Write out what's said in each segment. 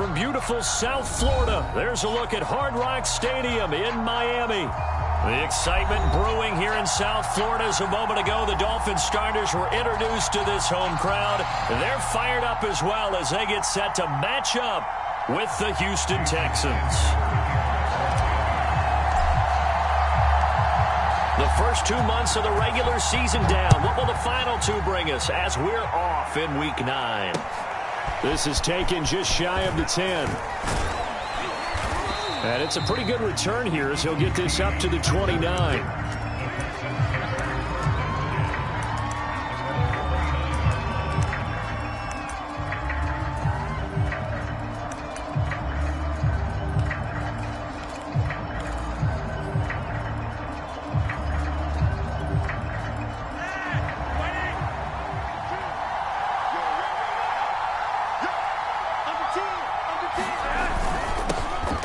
from beautiful South Florida, there's a look at Hard Rock Stadium in Miami. The excitement brewing here in South Florida as a moment ago. The Dolphins starters were introduced to this home crowd. They're fired up as well as they get set to match up with the Houston Texans. The first 2 months of the regular season down. What will the final two bring us as we're off in week 9? This is taken just shy of the 10. And it's a pretty good return here as he'll get this up to the 29.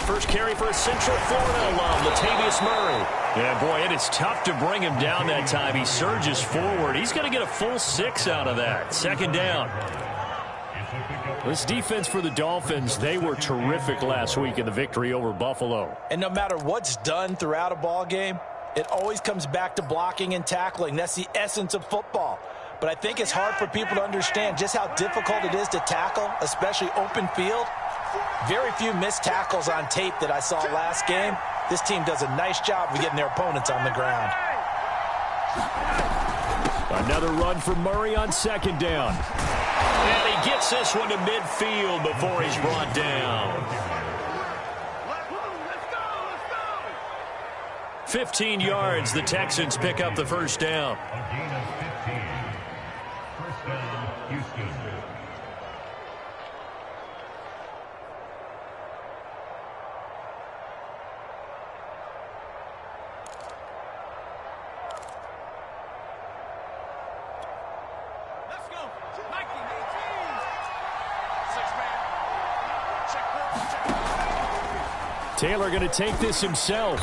First carry for a Central Florida alum, Latavius Murray. Yeah, boy, it is tough to bring him down that time. He surges forward. He's going to get a full 6 out of that. Second down. This defense for the Dolphins, they were terrific last week in the victory over Buffalo. And no matter what's done throughout a ball game, it always comes back to blocking and tackling. That's the essence of football. But I think it's hard for people to understand just how difficult it is to tackle, especially open field. Very few missed tackles on tape that I saw last game. This team does a nice job of getting their opponents on the ground. Another run for Murray on second down. And he gets this one to midfield before he's brought down. 15 yards, the Texans pick up the first down. Taylor going to take this himself.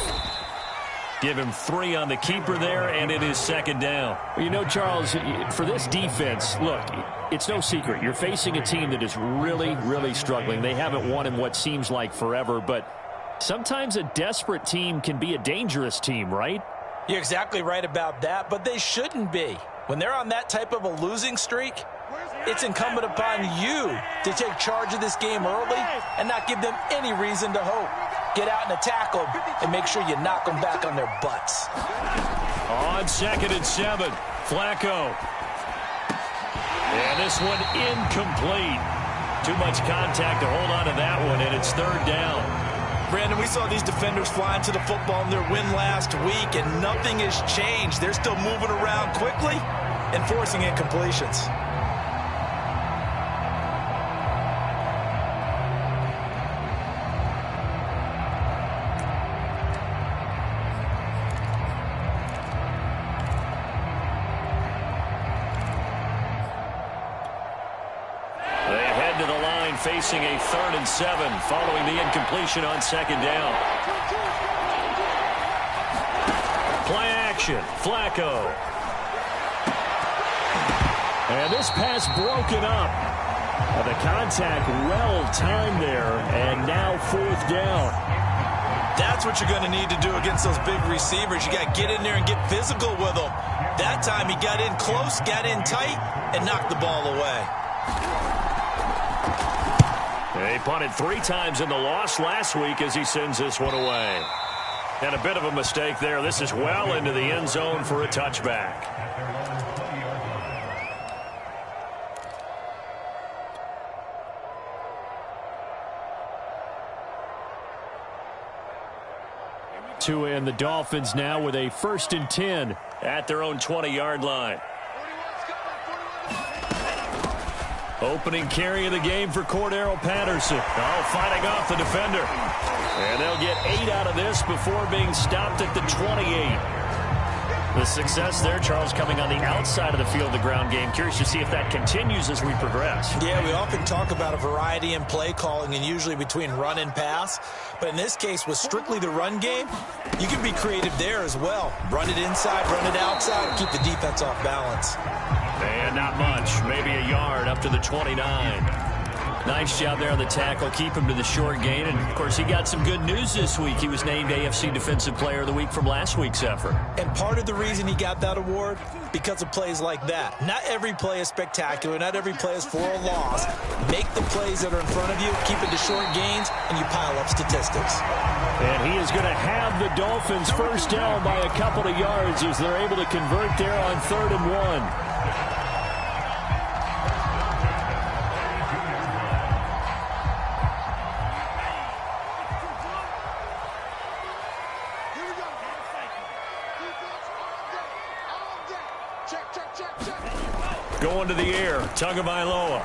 Give him 3 on the keeper there, and it is second down. Well, you know, Charles, for this defense, look, it's no secret. You're facing a team that is really, really struggling. They haven't won in what seems like forever, but sometimes a desperate team can be a dangerous team, right? You're exactly right about that, but they shouldn't be. When they're on that type of a losing streak, it's incumbent upon you to take charge of this game early and not give them any reason to hope. Get out and attack them and make sure you knock them back on their butts. On 2nd and 7, Flacco. And this one incomplete. Too much contact to hold on to that one, and it's third down. Brandon, we saw these defenders flying to the football in their win last week, and nothing has changed. They're still moving around quickly and forcing incompletions. Facing a 3rd and 7 following the incompletion on second down. Play action, Flacco. And this pass broken up. The contact well timed there, and now 4th down. That's what you're going to need to do against those big receivers. You got to get in there and get physical with them. That time he got in close, got in tight, and knocked the ball away. He punted 3 times in the loss last week as he sends this one away. And a bit of a mistake there. This is well into the end zone for a touchback. And the Dolphins now with a 1st and 10 at their own 20-yard line. Opening carry of the game for Cordero Patterson. Oh, fighting off the defender. And they'll get 8 out of this before being stopped at the 28. The success there, Charles, coming on the outside of the field, the ground game. Curious to see if that continues as we progress. Yeah, we often talk about a variety in play calling and usually between run and pass. But in this case, with strictly the run game, you can be creative there as well. Run it inside, run it outside, keep the defense off balance. And not much, maybe a yard up to the 29. Nice job there on the tackle. Keep him to the short gain. And, of course, he got some good news this week. He was named AFC Defensive Player of the Week from last week's effort. And part of the reason he got that award, because of plays like that. Not every play is spectacular. Not every play is for a loss. Make the plays that are in front of you, keep it to short gains, and you pile up statistics. And he is going to have the Dolphins first down by a couple of yards as they're able to convert there on 3rd and 1. Going to the air, Tagovailoa.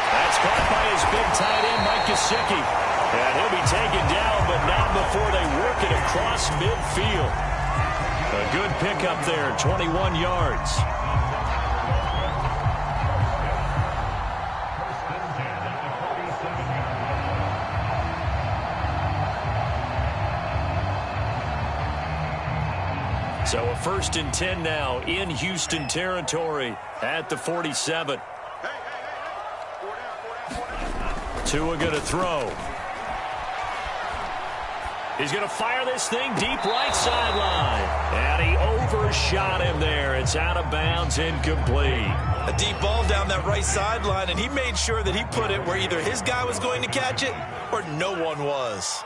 That's caught by his big tight end, Mike Gesicki. And he'll be taken down, but not before they work it across midfield. A good pickup there, 21 yards. So a 1st and 10 now in Houston territory at the 47. Tua going to throw. He's going to fire this thing deep right sideline. And he overshot him there. It's out of bounds, incomplete. A deep ball down that right sideline, and he made sure that he put it where either his guy was going to catch it or no one was.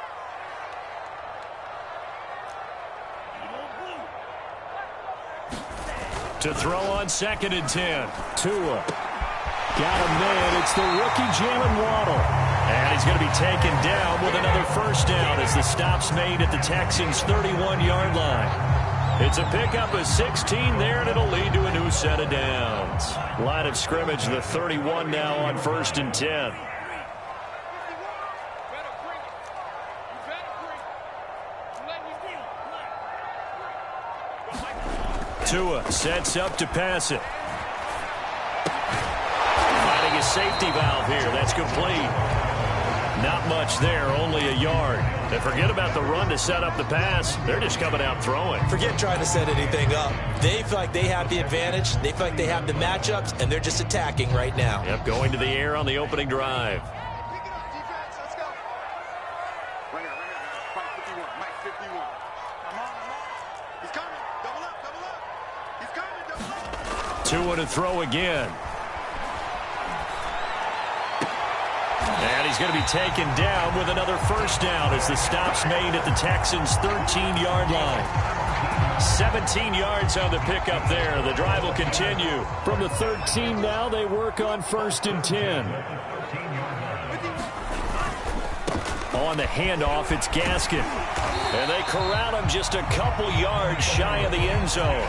To throw on 2nd and 10. Tua. Got him there. It's the rookie Jalen Waddle. And he's going to be taken down with another first down as the stop's made at the Texans' 31-yard line. It's a pickup of 16 there, and it'll lead to a new set of downs. Line of scrimmage, the 31 now on 1st and 10. Tua sets up to pass it. Finding a safety valve here. That's complete. Not much there, only a yard. And forget about the run to set up the pass. They're just coming out throwing. Forget trying to set anything up. They feel like they have the advantage. They feel like they have the matchups, and they're just attacking right now. Yep, going to the air on the opening drive. Tua to throw again. And he's going to be taken down with another first down as the stop's made at the Texans' 13-yard line. 17 yards on the pickup there. The drive will continue. From the 13 now, they work on 1st and 10. On the handoff, it's Gaskin. And they corral him just a couple yards shy of the end zone.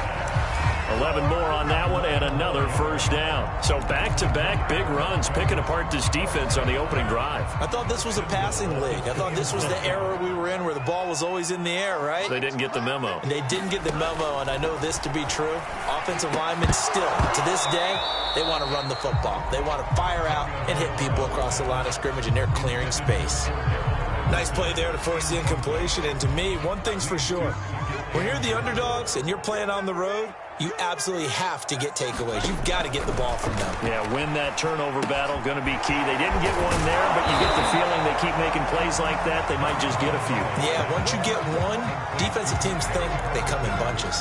11 more on that one and another first down. So back-to-back big runs picking apart this defense on the opening drive. I thought this was a passing league. I thought this was the era we were in where the ball was always in the air, right? They didn't get the memo. They didn't get the memo, and I know this to be true. Offensive linemen still, to this day, they want to run the football. They want to fire out and hit people across the line of scrimmage, and they're clearing space. Nice play there to force the incompletion, and to me, one thing's for sure. When you're the underdogs and you're playing on the road, you absolutely have to get takeaways. You've got to get the ball from them. Yeah, win that turnover battle, going to be key. They didn't get one there, but you get the feeling they keep making plays like that, they might just get a few. Yeah, once you get one, defensive teams think they come in bunches.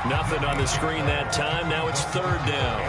Nothing on the screen that time. Now it's 3rd down.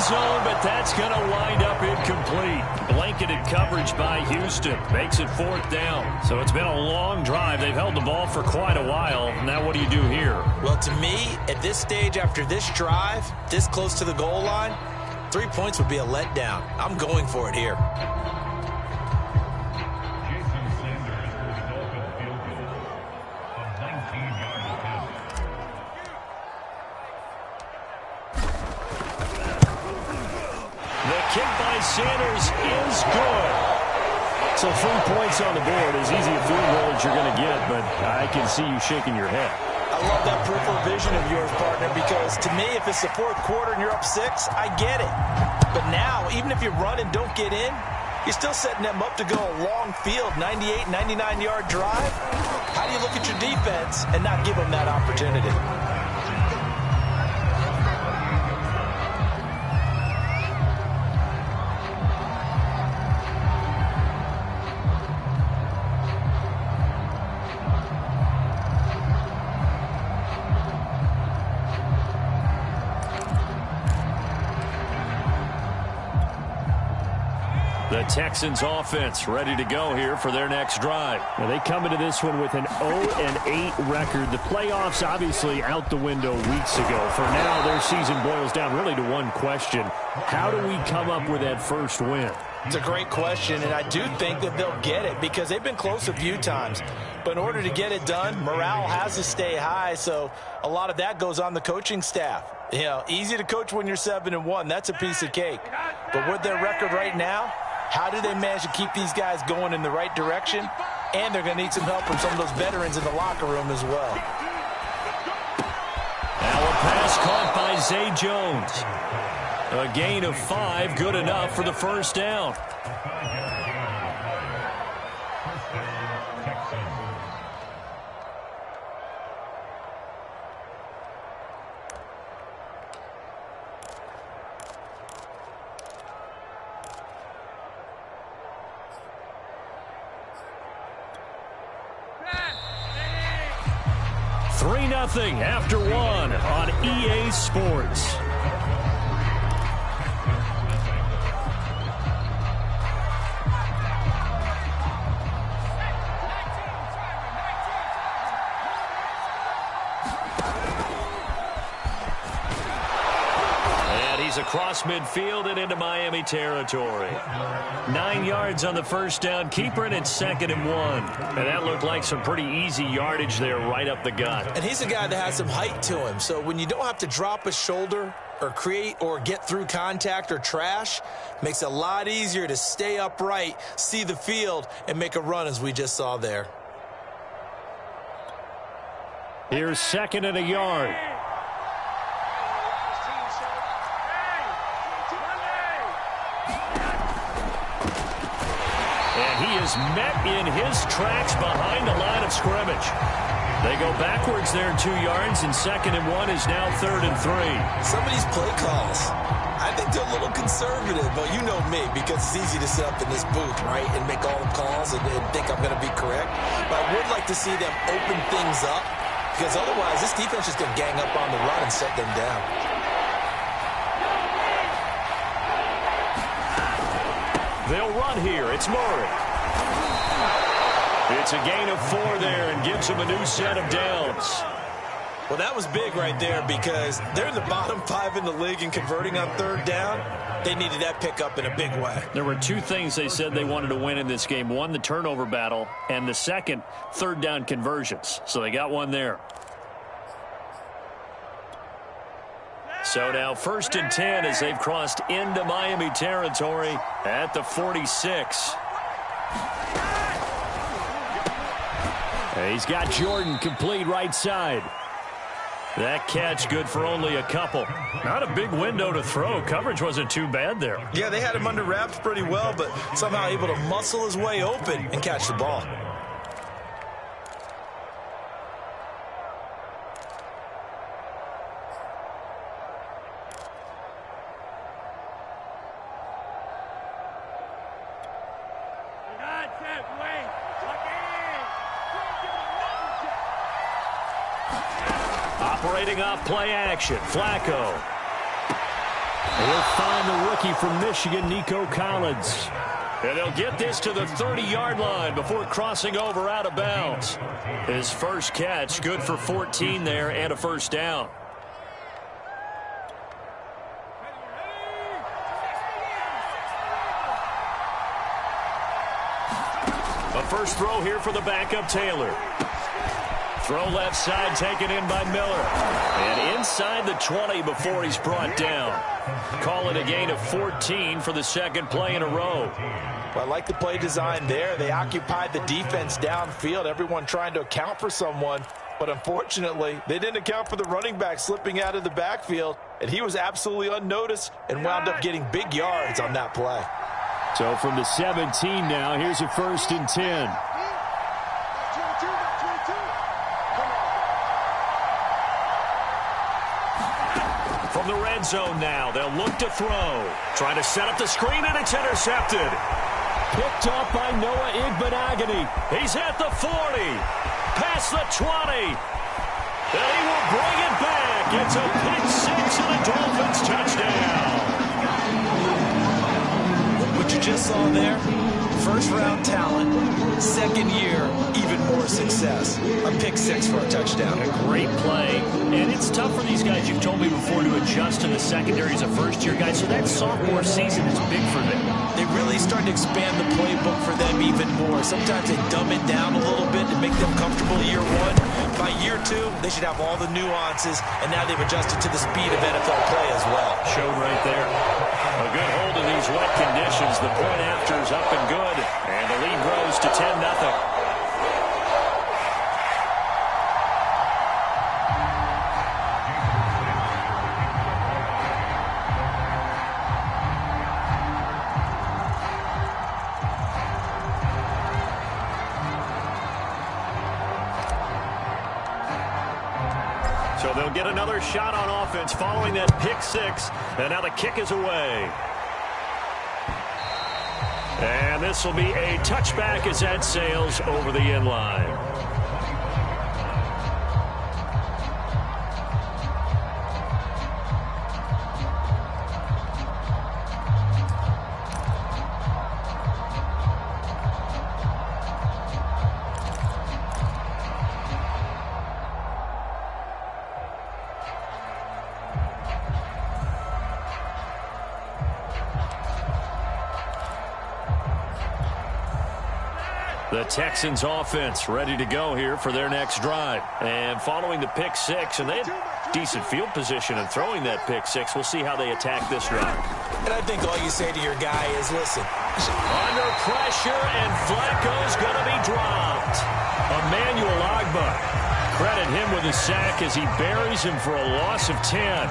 Zone, but that's going to wind up incomplete. Blanketed coverage by Houston. Makes it 4th down. So it's been a long drive. They've held the ball for quite a while. Now what do you do here? Well, to me, at this stage after this drive, this close to the goal line, 3 points would be a letdown. I'm going for it here. Kick by Sanders is good. So 3 points on the board, as easy a field goal as you're going to get, but I can see you shaking your head. I love that peripheral vision of yours, partner, because to me, if it's the fourth quarter and you're up 6, I get it. But now, even if you run and don't get in, you're still setting them up to go a long field, 98, 99-yard drive. How do you look at your defense and not give them that opportunity? The Texans offense ready to go here for their next drive. Now they come into this one with an 0-8 record. The playoffs obviously out the window weeks ago. For now, their season boils down really to one question. How do we come up with that first win? It's a great question, and I do think that they'll get it because they've been close a few times. But in order to get it done, morale has to stay high, so a lot of that goes on the coaching staff. You know, easy to coach when you're 7-1. That's a piece of cake. But with their record right now, how do they manage to keep these guys going in the right direction? And they're going to need some help from some of those veterans in the locker room as well. Now a pass caught by Zay Jones. A gain of 5, good enough for the first down. Nothing after 1 on EA Sports. And he's across midfield and into Miami territory. 9 yards on the first down. Keeper, and it's 2nd and 1. And that looked like some pretty easy yardage there right up the gut. And he's a guy that has some height to him. So when you don't have to drop a shoulder or create or get through contact or trash, makes it a lot easier to stay upright, see the field, and make a run as we just saw there. Here's 2nd and a yard. He is met in his tracks behind the line of scrimmage. They go backwards there 2 yards, and 2nd and 1 is now 3rd and 3. Some of these play calls, I think they're a little conservative, but you know me, because it's easy to sit up in this booth, right, and make all the calls and think I'm going to be correct. But I would like to see them open things up, because otherwise this defense is going to gang up on the run and set them down. They'll run here. It's Murray. It's a gain of 4 there and gives them a new set of downs. Well, that was big right there because they're in the bottom 5 in the league in converting on 3rd down. They needed that pickup in a big way. There were 2 things they said they wanted to win in this game. One, the turnover battle, and the second, 3rd down conversions. So they got one there. So now 1st and 10 as they've crossed into Miami territory at the 46. He's got Jordan complete right side. That catch good for only a couple. Not a big window to throw. Coverage wasn't too bad there. Yeah, they had him under wraps pretty well, but somehow able to muscle his way open and catch the ball. Operating off play action, Flacco. He'll find the rookie from Michigan, Nico Collins. And they'll get this to the 30-yard line before crossing over out of bounds. His first catch, good for 14 there and a first down. A first throw here for the backup Taylor. Throw left side taken in by Miller. And inside the 20 before he's brought down. Call it a gain of 14 for the second play in a row. Well, I like the play design there. They occupied the defense downfield, everyone trying to account for someone. But unfortunately, they didn't account for the running back slipping out of the backfield. And he was absolutely unnoticed and wound up getting big yards on that play. So from the 17 now, here's a 1st and 10. From the red zone now, they'll look to throw. Trying to set up the screen, and it's intercepted. Picked up by Noah Igbenogany. He's at the 40. Past the 20. And he will bring it back. It's a pick six and a Dolphins touchdown. What you just saw there, first-round talent, second year, even more success. A pick six for a touchdown. A great play. And it's tough for these guys, you've told me before, to adjust to the secondary as a first-year guy. So that sophomore season is big for them. They really start to expand the playbook for them even more. Sometimes they dumb it down a little bit to make them comfortable year one. By year two, they should have all the nuances, and now they've adjusted to the speed of NFL play as well. Showed right there. A good hold in these wet conditions. The point after is up and good, and the lead grows to 10-0. So they'll get another shot on offense following that pick six. And now the kick is away. And this will be a touchback as that sails over the end line. The Texans offense ready to go here for their next drive. And following the pick six, and they had decent field position in throwing that pick six. We'll see how they attack this drive. And I think all you say to your guy is, listen. Under pressure, and Flacco's going to be dropped. Emmanuel Ogbah. Credit him with a sack as he buries him for a loss of 10.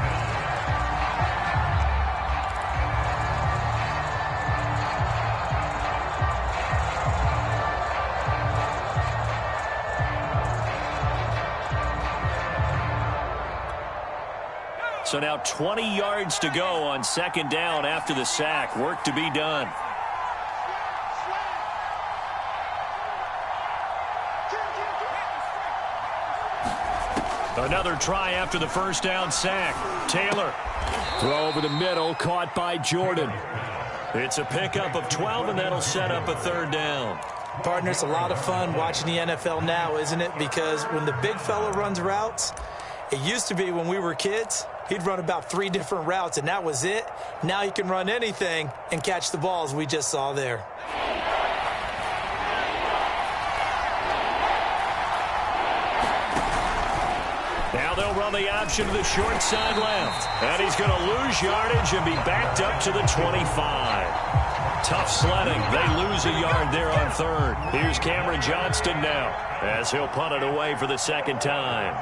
So now 20 yards to go on second down after the sack. Work to be done. Another try after the first down sack. Taylor. Throw over the middle, caught by Jordan. It's a pickup of 12, and that'll set up a third down. Partner, it's a lot of fun watching the NFL now, isn't it? Because when the big fella runs routes, it used to be when we were kids, he'd run about 3 different routes, and that was it. Now he can run anything and catch the balls we just saw there. Now they'll run the option to the short side left. And he's going to lose yardage and be backed up to the 25. Tough sledding. They lose a yard there on third. Here's Cameron Johnston now as he'll punt it away for the second time.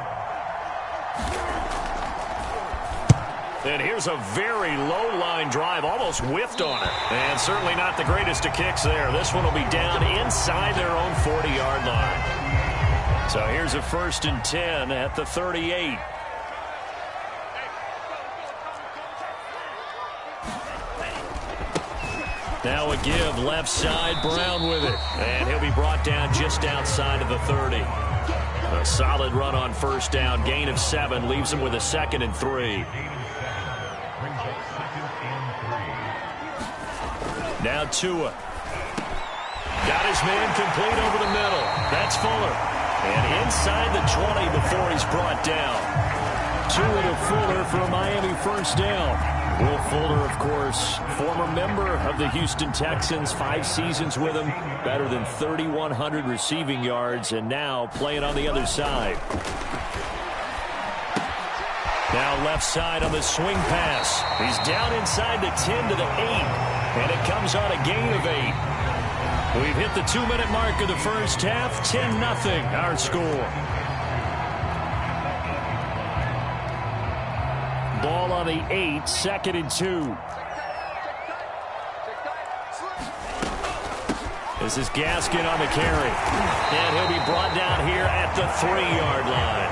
And here's a very low-line drive, almost whiffed on it. And certainly not the greatest of kicks there. This one will be down inside their own 40-yard line. So here's a 1st and 10 at the 38. Now a give left side, Brown with it. And he'll be brought down just outside of the 30. A solid run on first down, gain of 7, leaves him with a 2nd and 3. Now Tua. Got his man complete over the middle. That's Fuller. And inside the 20 before he's brought down. Tua to Fuller for a Miami first down. Will Fuller, of course, former member of the Houston Texans, 5 seasons with them, better than 3,100 receiving yards, and now playing on the other side. Now left side on the swing pass. He's down inside the 10 to the 8, and it comes on a gain of 8. We've hit the 2-minute mark of the first half, 10-0 our score. Ball on the 8, 2nd and 2. This is Gaskin on the carry. And he'll be brought down here at the 3-yard line.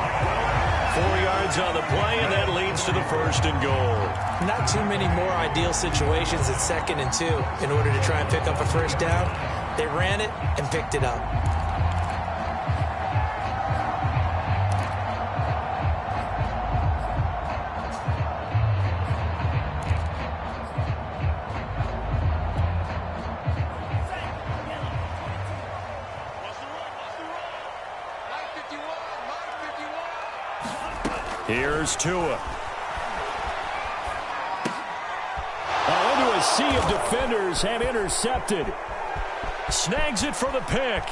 4 yards on the play, and that leads to the 1st and goal. Not too many more ideal situations at 2nd and 2 in order to try and pick up a first down. They ran it and picked it up. Here's Tua. Into a sea of defenders and intercepted. Snags it for the pick.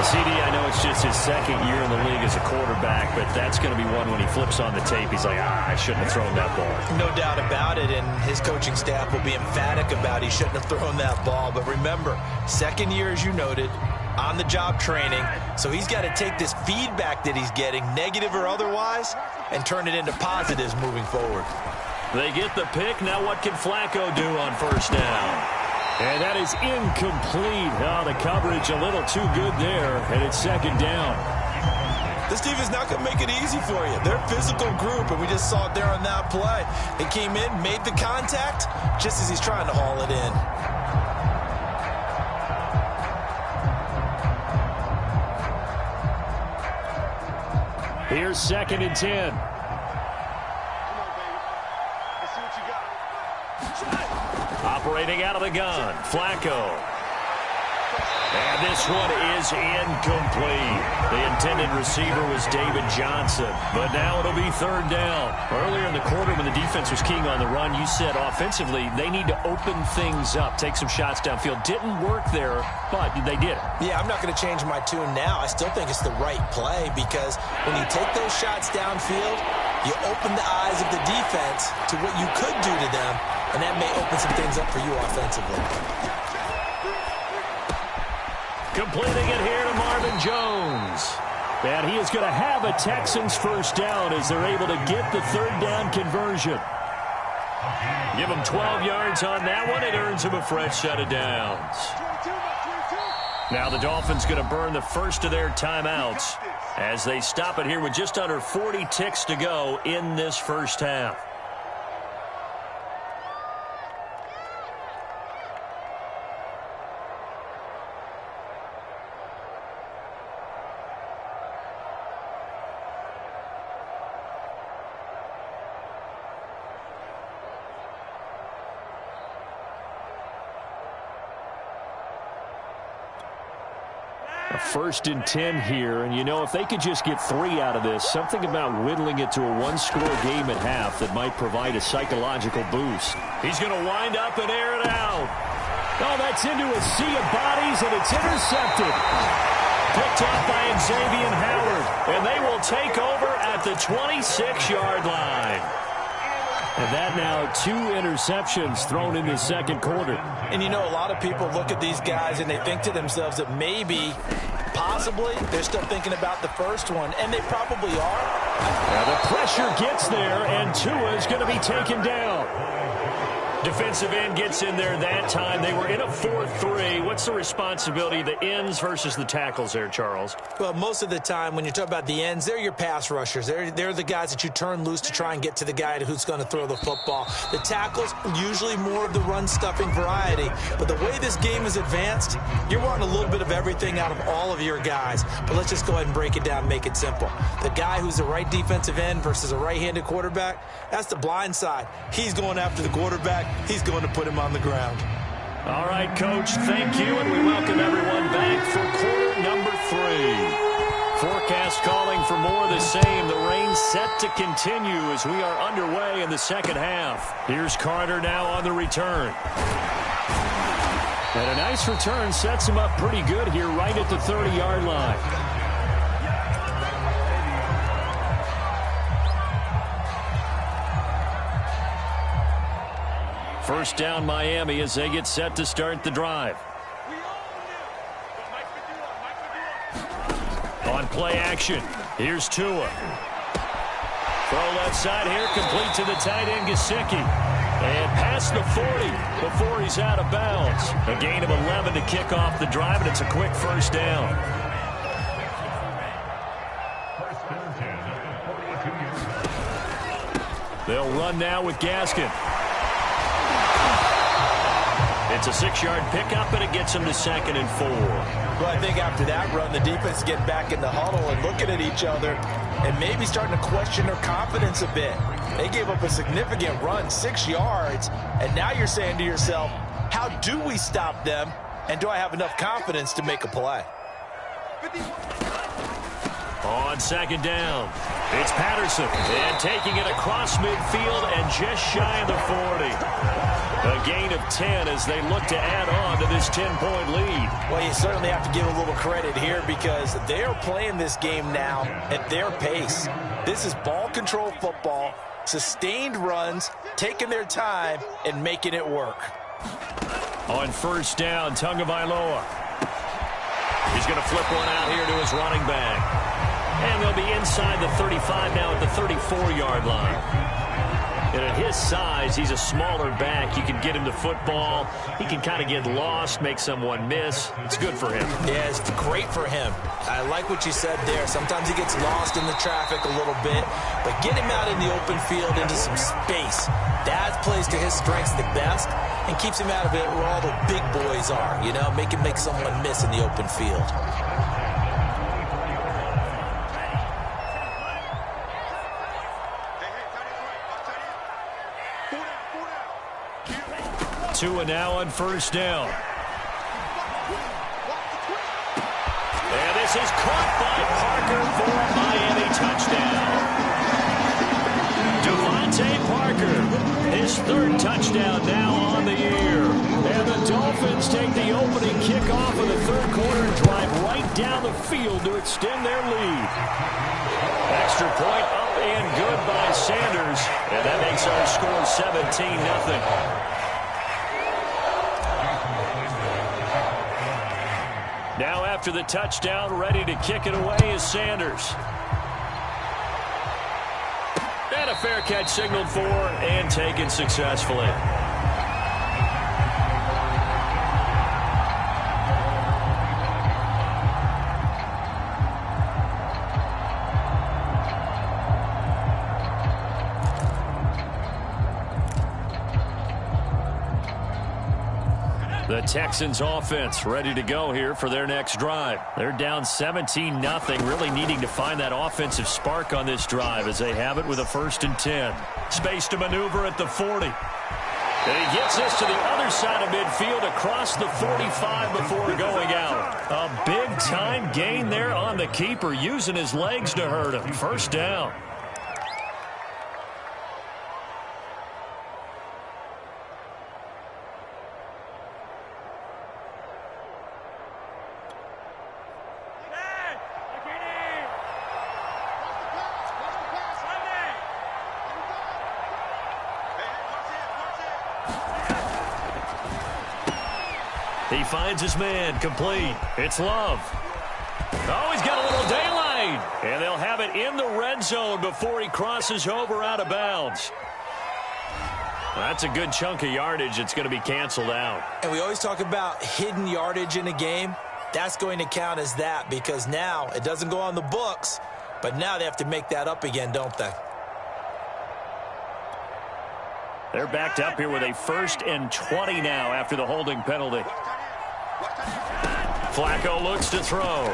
CD, I know it's just his 2nd year in the league as a quarterback, but that's going to be one when he flips on the tape. He's like, I shouldn't have thrown that ball. No doubt about it, and his coaching staff will be emphatic about he shouldn't have thrown that ball. But remember, 2nd year, as you noted, on-the-job training, so he's got to take this feedback that he's getting, negative or otherwise, and turn it into positives moving forward. They get the pick. Now what can Flacco do on first down? And that is incomplete. Oh, the coverage a little too good there, and it's 2nd down. This team is not going to make it easy for you. They're a physical group, and we just saw it there on that play. They came in, made the contact, just as he's trying to haul it in. Here's 2nd and 10. Operating out of the gun, Flacco. And this one is incomplete. The intended receiver was David Johnson, but now it'll be 3rd down. Earlier in the quarter when the defense was keying on the run, you said offensively they need to open things up, take some shots downfield. Didn't work there, but they did it. Yeah, I'm not going to change my tune now. I still think it's the right play because when you take those shots downfield, you open the eyes of the defense to what you could do to them, and that may open some things up for you offensively. Completing it here to Marvin Jones. And he is going to have a Texans first down as they're able to get the 3rd down conversion. Give him 12 yards on that one. It earns him a fresh set of downs. Now the Dolphins going to burn the first of their timeouts as they stop it here with just under 40 ticks to go in this first half. A 1st and 10 here, and you know, if they could just get 3 out of this, something about whittling it to a 1-score game at half that might provide a psychological boost. He's going to wind up and air it out. Oh, that's into a sea of bodies, and it's intercepted. Picked off by Xavier Howard, and they will take over at the 26-yard line. And that now 2 interceptions thrown in the 2nd quarter. And you know, a lot of people look at these guys and they think to themselves that maybe, possibly, they're still thinking about the first one, and they probably are. Now the pressure gets there, and Tua is going to be taken down. Defensive end gets in there that time. They were in a 4-3. What's the responsibility of the ends versus the tackles there, Charles? Well, most of the time when you talk about the ends, they're your pass rushers. They're the guys that you turn loose to try and get to the guy who's going to throw the football. The tackles, usually more of the run-stuffing variety. But the way this game is advanced, you're wanting a little bit of everything out of all of your guys. But let's just go ahead and break it down and make it simple. The guy who's the right defensive end versus a right-handed quarterback, that's the blind side. He's going after the quarterback. He's going to put him on the ground. All right, Coach, thank you, and we welcome everyone back for quarter number 3. Forecast calling for more of the same. The rain set to continue as we are underway in the second half. Here's Carter now on the return. And a nice return sets him up pretty good here right at the 30-yard line. First down Miami as they get set to start the drive. On play action, here's Tua. Throw left side here, complete to the tight end, Gesicki. And past the 40 before he's out of bounds. A gain of 11 to kick off the drive, and it's a quick first down. They'll run now with Gaskin. It's a 6-yard pickup, and it gets him to 2nd and 4. Well, I think after that run, the defense getting back in the huddle and looking at each other and maybe starting to question their confidence a bit. They gave up a significant run, 6 yards, and now you're saying to yourself, how do we stop them, and do I have enough confidence to make a play? On 2nd down, it's Patterson, and taking it across midfield and just shy of the 40. A gain of 10 as they look to add on to this 10-point lead. Well, you certainly have to give a little credit here because they are playing this game now at their pace. This is ball control football, sustained runs, taking their time, and making it work. On first down, Tagovailoa. He's going to flip one out here to his running back. And they'll be inside the 35 now at the 34-yard line. And at his size, he's a smaller back. You can get him the football. He can kind of get lost, make someone miss. It's good for him. Yeah, it's great for him. I like what you said there. Sometimes he gets lost in the traffic a little bit, but get him out in the open field into some space. That plays to his strengths the best and keeps him out of it where all the big boys are, you know, make him make someone miss in the open field. Tua now on first down. And this is caught by Parker for a Miami touchdown. Devontae Parker, his 3rd touchdown now on the year. And the Dolphins take the opening kickoff of the 3rd quarter and drive right down the field to extend their lead. Extra point up and good by Sanders. And that makes our score 17-0. Now after the touchdown, ready to kick it away is Sanders. And a fair catch signaled for and taken successfully. The Texans offense ready to go here for their next drive. They're down 17-0, really needing to find that offensive spark on this drive as they have it with a 1st and 10. Space to maneuver at the 40. And he gets this to the other side of midfield across the 45 before going out. A big-time gain there on the keeper, using his legs to hurt him. First down. He finds his man, complete. It's Love. Oh, he's got a little daylight. And they'll have it in the red zone before he crosses over out of bounds. That's a good chunk of yardage. It's going to be canceled out. And we always talk about hidden yardage in a game. That's going to count as that because now it doesn't go on the books, but now they have to make that up again, don't they? They're backed up here with a 1st and 20 now after the holding penalty. Flacco looks to throw.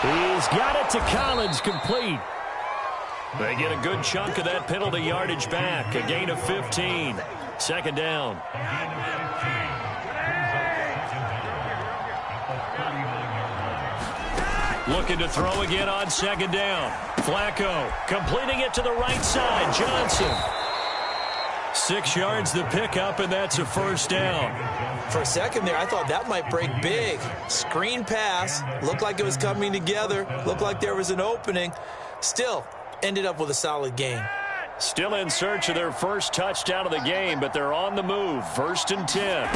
He's got it to Collins, complete. They get a good chunk of that penalty yardage back. A gain of 15. 2nd down. Looking to throw again on second down. Flacco completing it to the right side. Johnson. 6 yards the pickup, and that's a first down. For a second there, I thought that might break big. Screen pass. Looked like it was coming together. Looked like there was an opening. Still, ended up with a solid gain. Still in search of their first touchdown of the game, but they're on the move. 1st and 10.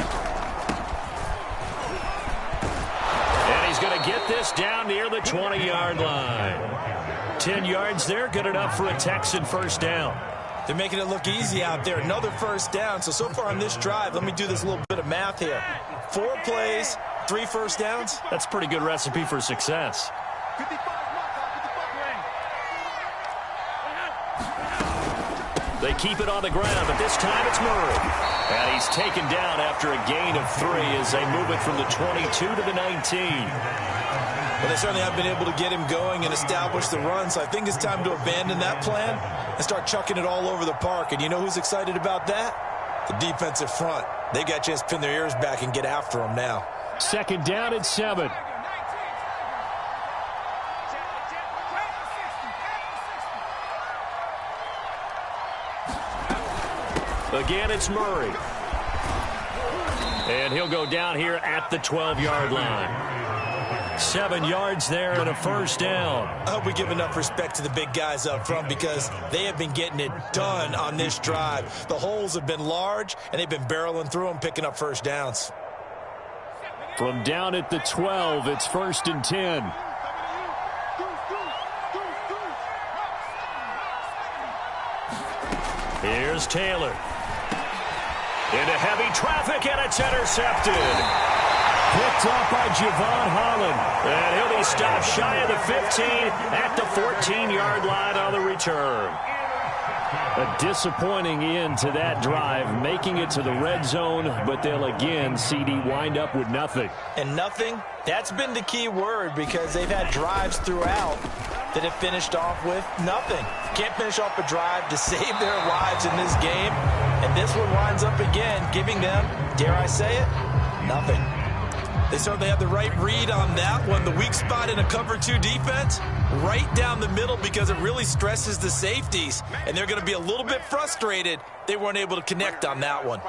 He's going to get this down near the 20-yard line. 10 yards there, good enough for a Texan first down. They're making it look easy out there. Another first down. So far on this drive, let me do this little bit of math here. 4 plays, 3 first downs. That's a pretty good recipe for success. They keep it on the ground, but this time it's Murray. And he's taken down after a gain of 3 as they move it from the 22 to the 19. Well, they certainly have been able to get him going and establish the run, so I think it's time to abandon that plan and start chucking it all over the park. And you know who's excited about that? The defensive front. They got a chance to pin their ears back and get after him now. 2nd down at 7. Again, it's Murray. And he'll go down here at the 12-yard line. 7 yards there and a first down. I hope we give enough respect to the big guys up front because they have been getting it done on this drive. The holes have been large, and they've been barreling through them, picking up first downs. From down at the 12, it's 1st and 10. Here's Taylor. Into heavy traffic, and it's intercepted. Picked up by Javon Holland. And he'll be stopped shy of the 15 at the 14-yard line on the return. A disappointing end to that drive, making it to the red zone, but they'll again, CD, wind up with nothing. And nothing, that's been the key word because they've had drives throughout that have finished off with nothing. Can't finish off a drive to save their lives in this game. And this one winds up again, giving them, dare I say it, nothing. They certainly have the right read on that one. The weak spot in a cover 2 defense, right down the middle because it really stresses the safeties. And they're going to be a little bit frustrated they weren't able to connect on that one.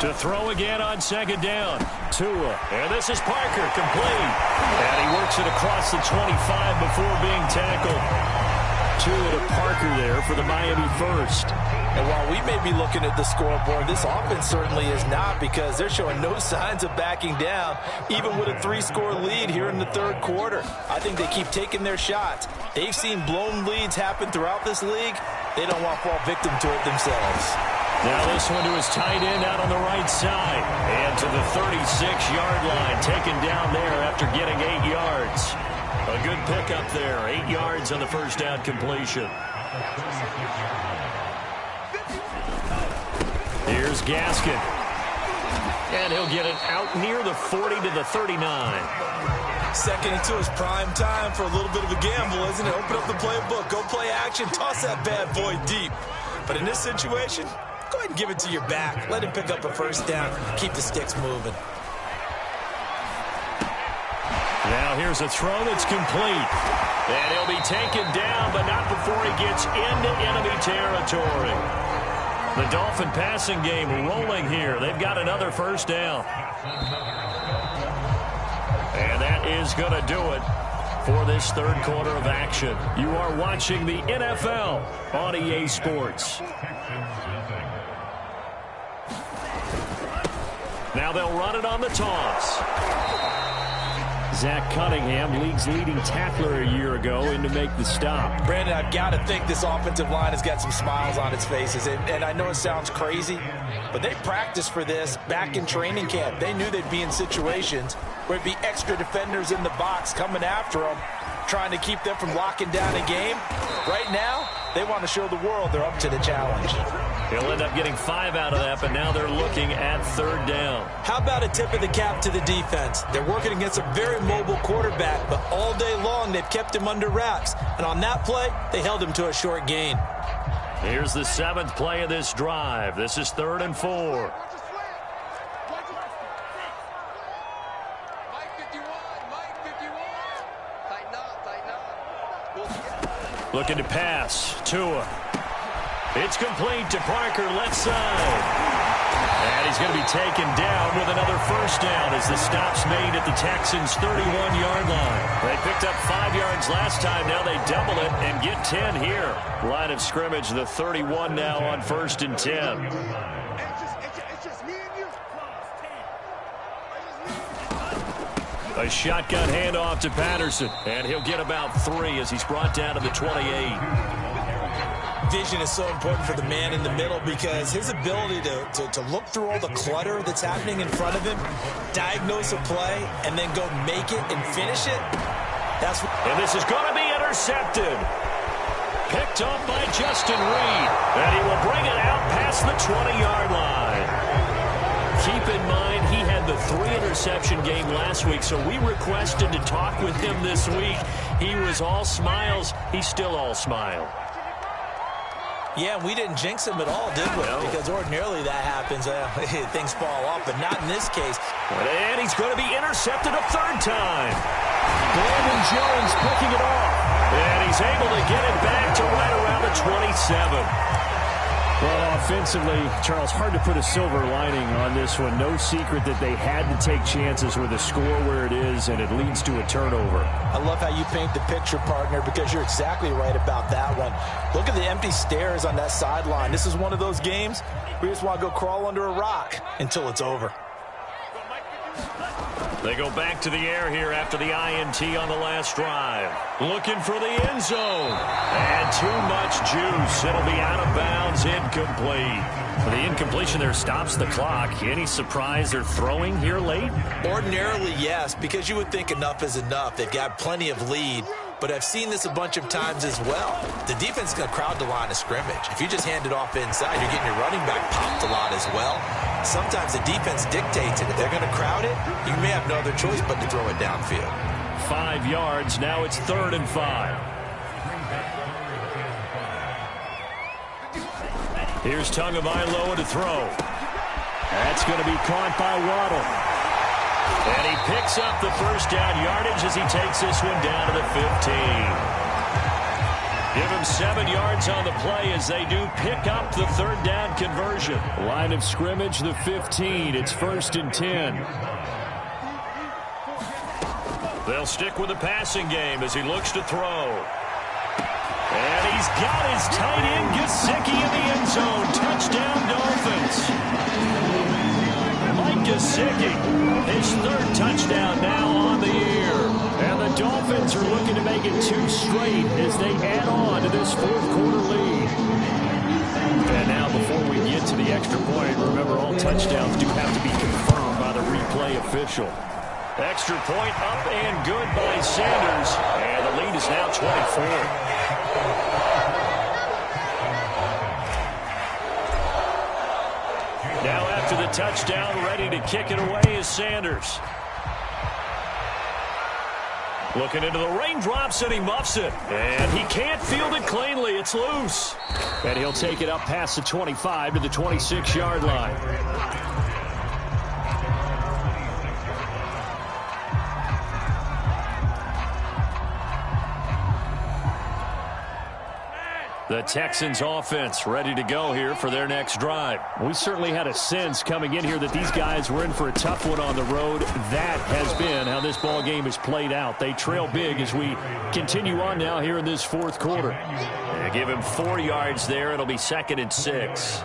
To throw again on 2nd down. Tua. And this is Parker, complete. And he works it across the 25 before being tackled. Tua to Parker there for the Miami first. And while we may be looking at the scoreboard, this offense certainly is not because they're showing no signs of backing down, even with a 3-score lead here in the 3rd quarter. I think they keep taking their shots. They've seen blown leads happen throughout this league. They don't want to fall victim to it themselves. Now this one to his tight end out on the right side. And to the 36-yard line, taken down there after getting 8 yards. A good pickup there, 8 yards on the first down completion. Here's Gaskin. And he'll get it out near the 40 to the 39. 2nd and 2 is prime time for a little bit of a gamble, isn't it? Open up the playbook, go play action, toss that bad boy deep. But in this situation, go ahead and give it to your back. Let him pick up a first down. Keep the sticks moving. Now here's a throw that's complete. And he'll be taken down, but not before he gets into enemy territory. The Dolphin passing game rolling here. They've got another first down. And that is going to do it for this 3rd quarter of action. You are watching the NFL on EA Sports. Now they'll run it on the toss. Zach Cunningham, league's leading tackler a year ago, in to make the stop. Brandon, I've got to think this offensive line has got some smiles on its faces. And I know it sounds crazy, but they practiced for this back in training camp. They knew they'd be in situations where it'd be extra defenders in the box coming after them, trying to keep them from locking down a game. Right now, they want to show the world they're up to the challenge. He'll end up getting 5 out of that, but now they're looking at 3rd down. How about a tip of the cap to the defense? They're working against a very mobile quarterback, but all day long they've kept him under wraps. And on that play, they held him to a short gain. Here's the 7th play of this drive. This is 3rd and 4. Looking to pass. Tua. It's complete to Parker, left side. And he's going to be taken down with another first down as the stop's made at the Texans' 31-yard line. They picked up 5 yards last time. Now they double it and get 10 here. Line of scrimmage, the 31 now on 1st and 10. A shotgun handoff to Patterson, and he'll get about 3 as he's brought down to the 28. Vision is so important for the man in the middle because his ability to look through all the clutter that's happening in front of him, diagnose a play, and then go make it and finish it. And this is going to be intercepted. Picked up by Justin Reed, and he will bring it out past the 20-yard line. Keep in mind, he had the 3-interception game last week, so we requested to talk with him this week. He was all smiles. He's still all smile. Yeah, we didn't jinx him at all, did we? No. Because ordinarily that happens. Things fall off, but not in this case. And he's going to be intercepted a 3rd time. Brandon Jones picking it off. And he's able to get it back to right around the 27. Well, offensively, Charles, hard to put a silver lining on this one. No secret that they had to take chances with a score where it is, and it leads to a turnover. I love how you paint the picture, partner, because you're exactly right about that one. Look at the empty stairs on that sideline. This is one of those games where you just want to go crawl under a rock until it's over. They go back to the air here after the INT on the last drive. Looking for the end zone. And too much juice. It'll be out of bounds, incomplete. The incompletion there stops the clock. Any surprise they're throwing here late? Ordinarily, yes, because you would think enough is enough. They've got plenty of lead. But I've seen this a bunch of times as well. The defense is going to crowd the line of scrimmage. If you just hand it off inside, you're getting your running back popped a lot as well. Sometimes the defense dictates it. If they're going to crowd it, you may have no other choice but to throw it downfield. 5 yards. Now it's 3rd and 5. Here's Tagovailoa to throw. That's going to be caught by Waddle. And he picks up the first down yardage as he takes this one down to the 15. Give him 7 yards on the play as they do pick up the 3rd down conversion. Line of scrimmage, the 15. It's 1st and 10. They'll stick with the passing game as he looks to throw. And he's got his tight end Gesicki in the end zone. Touchdown, Dolphins. Gesicki, his 3rd touchdown now on the year. And the Dolphins are looking to make it 2 straight as they add on to this 4th quarter lead. And now before we get to the extra point, remember all touchdowns do have to be confirmed by the replay official. Extra point up and good by Sanders. And the lead is now 24. Now after the touchdown, ready to kick it away is Sanders. Looking into the raindrops, and he muffs it. And he can't field it cleanly. It's loose. And he'll take it up past the 25 to the 26-yard line. The Texans offense ready to go here for their next drive. We certainly had a sense coming in here that these guys were in for a tough one on the road. That has been how this ball game is played out. They trail big as we continue on now here in this 4th quarter. They give him 4 yards there. It'll be 2nd and 6.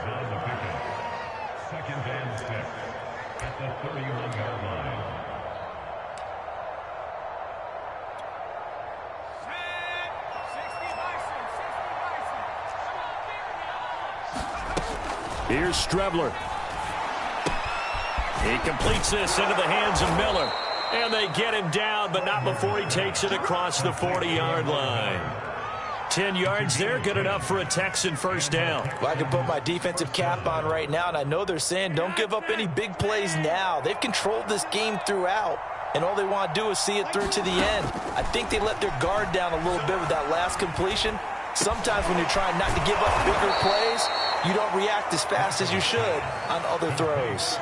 Here's Strebler. He completes this into the hands of Miller. And they get him down, but not before he takes it across the 40-yard line. 10 yards there, good enough for a Texan first down. Well, I can put my defensive cap on right now, and I know they're saying don't give up any big plays now. They've controlled this game throughout, and all they want to do is see it through to the end. I think they let their guard down a little bit with that last completion, Sometimes when you're trying not to give up bigger plays, you don't react as fast as you should on other throws.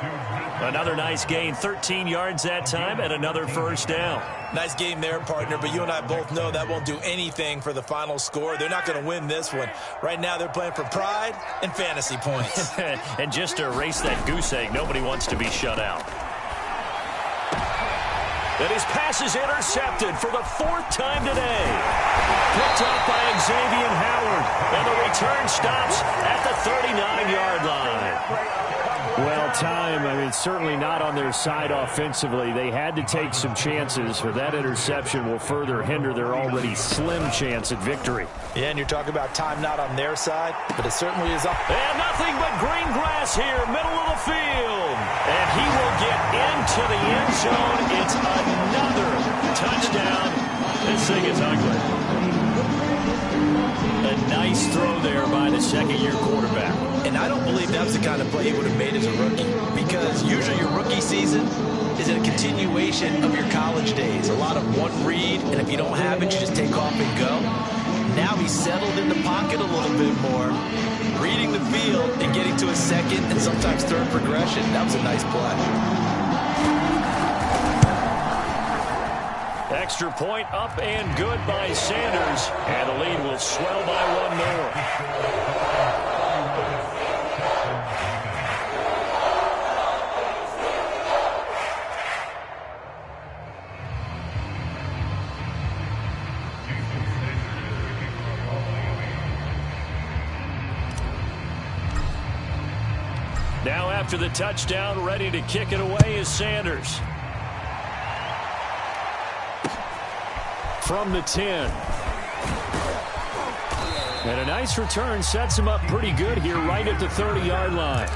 Another nice gain, 13 yards that time, and another first down. Nice game there, partner, but you and I both know that won't do anything for the final score. They're not going to win this one. Right now, they're playing for pride and fantasy points. And just to erase that goose egg, nobody wants to be shut out. And his pass is intercepted for the 4th time today. Picked up by Xavier Howard. And the return stops at the 39-yard line. Well, certainly not on their side offensively. They had to take some chances, or that interception will further hinder their already slim chance at victory. Yeah, and you're talking about time not on their side, but it certainly is up. And nothing but green grass here, middle of the field. And he will get into the end zone. It's another touchdown. This thing is ugly. A nice throw there by the second-year quarterback. And I don't believe that was the kind of play he would have made as a rookie, because usually your rookie season is a continuation of your college days. A lot of one read, and if you don't have it, you just take off and go. Now he's settled in the pocket a little bit more, reading the field and getting to a second and sometimes third progression. That was a nice play. Extra point up and good by Sanders. And the lead will swell by one more. Now after the touchdown, ready to kick it away is Sanders. From the 10. And a nice return sets him up pretty good here right at the 30-yard line.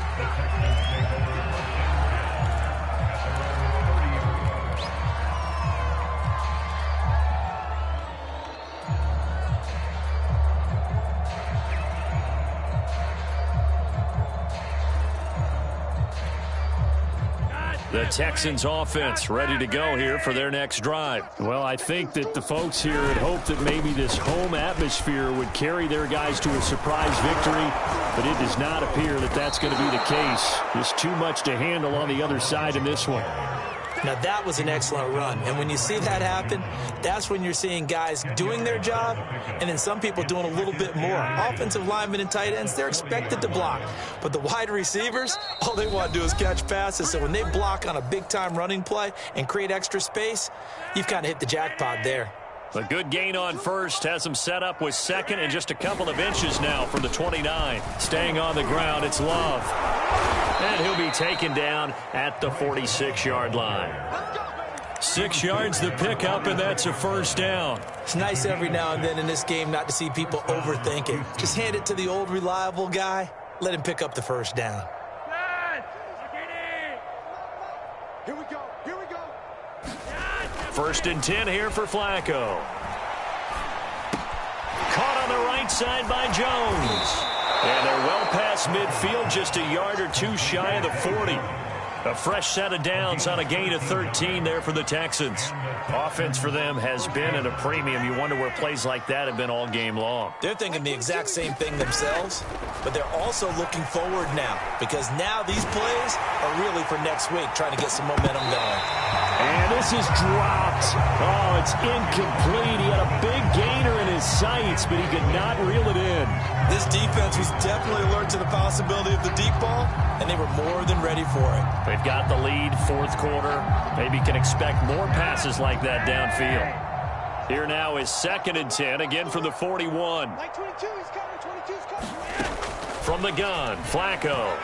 The Texans offense ready to go here for their next drive. Well, I think that the folks here had hoped that maybe this home atmosphere would carry their guys to a surprise victory, but it does not appear that that's going to be the case. Just too much to handle on the other side in this one. Now, that was an excellent run. And when you see that happen, that's when you're seeing guys doing their job and then some people doing a little bit more. Offensive linemen and tight ends, they're expected to block. But the wide receivers, all they want to do is catch passes. So when they block on a big-time running play and create extra space, you've kind of hit the jackpot there. A good gain on first has him set up with second and just a couple of inches now from the 29. Staying on the ground, it's Love. And he'll be taken down at the 46-yard line. 6 yards the pickup, and that's a first down. It's nice every now and then in this game not to see people overthink it. Just hand it to the old reliable guy. Let him pick up the first down. Here we go. Here we go. First and 10 here for Flacco. Caught on the right side by Jones. And they're well past midfield, just a yard or two shy of the 40. A fresh set of downs on a gain of 13 there for the Texans. Offense for them has been at a premium. You wonder where plays like that have been all game long. They're thinking the exact same thing themselves, but they're also looking forward now, because now these plays are really for next week, trying to get some momentum going. And this is dropped. Oh, it's incomplete. He had a big gainer in his sights, but he could not reel it in. This defense was definitely alert to the possibility of the deep ball, and they were more than ready for it. They've got the lead, fourth quarter. Maybe can expect more passes like that downfield. Here now is second and 10, again from the 41. Like 22, he's coming. 22's coming. From the gun, Flacco.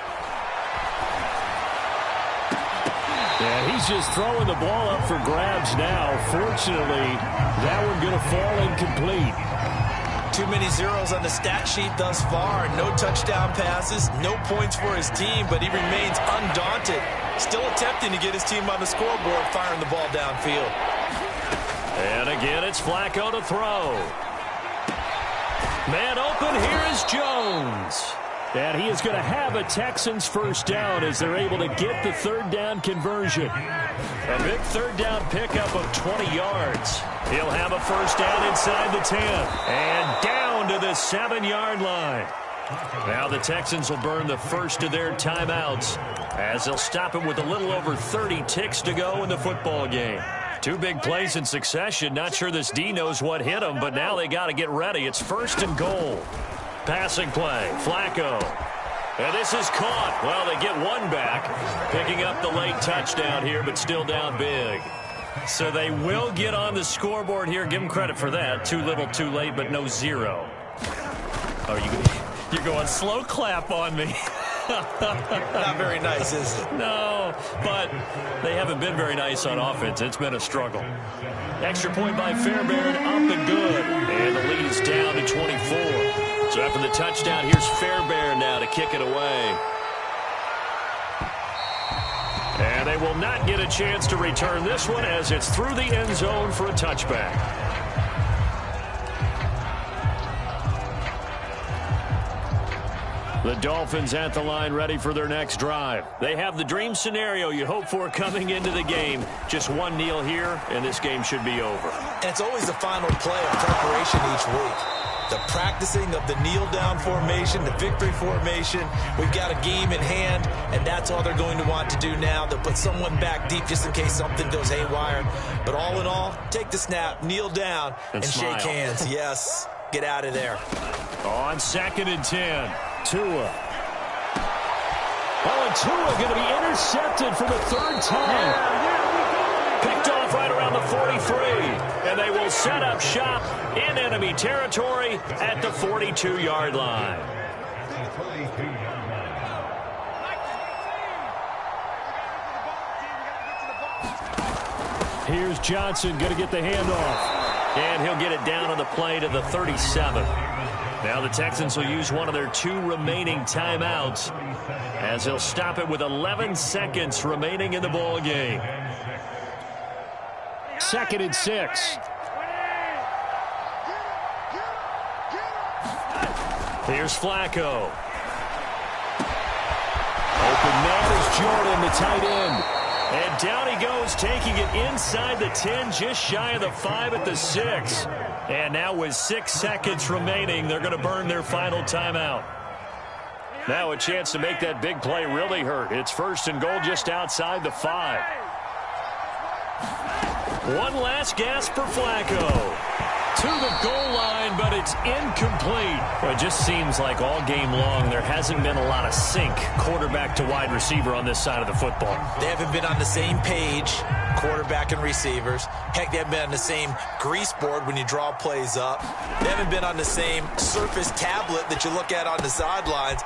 Yeah, he's just throwing the ball up for grabs now. Fortunately, that one going to fall incomplete. Too many zeros on the stat sheet thus far. No touchdown passes, no points for his team, but he remains undaunted. Still attempting to get his team on the scoreboard, firing the ball downfield. And again, it's Flacco to throw. Man open, here is Jones. And he is going to have a Texans first down as they're able to get the third down conversion. A big third down pickup of 20 yards. He'll have a first down inside the 10. And down down to the 7-yard line. Now the Texans will burn the first of their timeouts as they'll stop it with a little over 30 ticks to go in the football game. 2 big plays in succession. Not sure this D knows what hit them, but now they got to get ready. It's 1st and goal. Passing play, Flacco. And this is caught. Well, they get one back, picking up the late touchdown here, but still down big. So they will get on the scoreboard here. Give them credit for that. Too little, too late, but no 0. Oh, you're going slow clap on me. Not very nice, is it? No, but they haven't been very nice on offense. It's been a struggle. Extra point by Fairbairn, up and good. And the lead is down to 24. So after the touchdown, here's Fairbairn now to kick it away. And they will not get a chance to return this one as it's through the end zone for a touchback. The Dolphins at the line ready for their next drive. They have the dream scenario you hope for coming into the game. Just one kneel here, and this game should be over. And it's always the final play of preparation each week. The practicing of the kneel-down formation, the victory formation. We've got a game in hand, and that's all they're going to want to do now. They'll put someone back deep just in case something goes haywire. But all in all, take the snap, kneel down, and shake hands. Yes, get out of there. On 2nd and 10. Tua. Oh, and Tua going to be intercepted for the 3rd time. Picked off right around the 43. And they will set up shop in enemy territory at the 42-yard line. Here's Johnson going to get the handoff. And he'll get it down on the play to the 37. Now the Texans will use one of their 2 remaining timeouts as they'll stop it with 11 seconds remaining in the ball game. 2nd and 6. Here's Flacco. Open man is Jordan, the tight end. And down he goes, taking it inside the 10, just shy of the 5 at the 6. And now with 6 seconds remaining, they're going to burn their final timeout. Now a chance to make that big play really hurt. It's 1st and goal just outside the 5. One last gasp for Flacco. To the goal line, but it's incomplete. Well, it just seems like all game long there hasn't been a lot of sync quarterback to wide receiver on this side of the football. They haven't been on the same page, quarterback and receivers. Heck, they haven't been on the same grease board when you draw plays up. They haven't been on the same Surface tablet that you look at on the sidelines.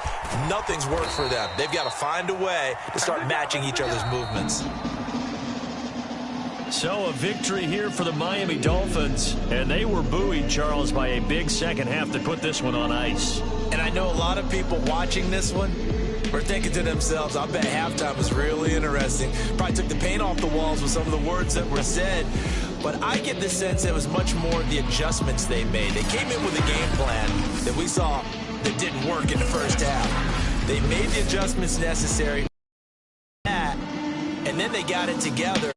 Nothing's worked for them. They've got to find a way to start matching each other's movements. So a victory here for the Miami Dolphins, and they were buoyed, Charles, by a big second half to put this one on ice. And I know a lot of people watching this one were thinking to themselves, I bet halftime was really interesting. Probably took the paint off the walls with some of the words that were said. But I get the sense it was much more the adjustments they made. They came in with a game plan that we saw that didn't work in the first half. They made the adjustments necessary, and then they got it together.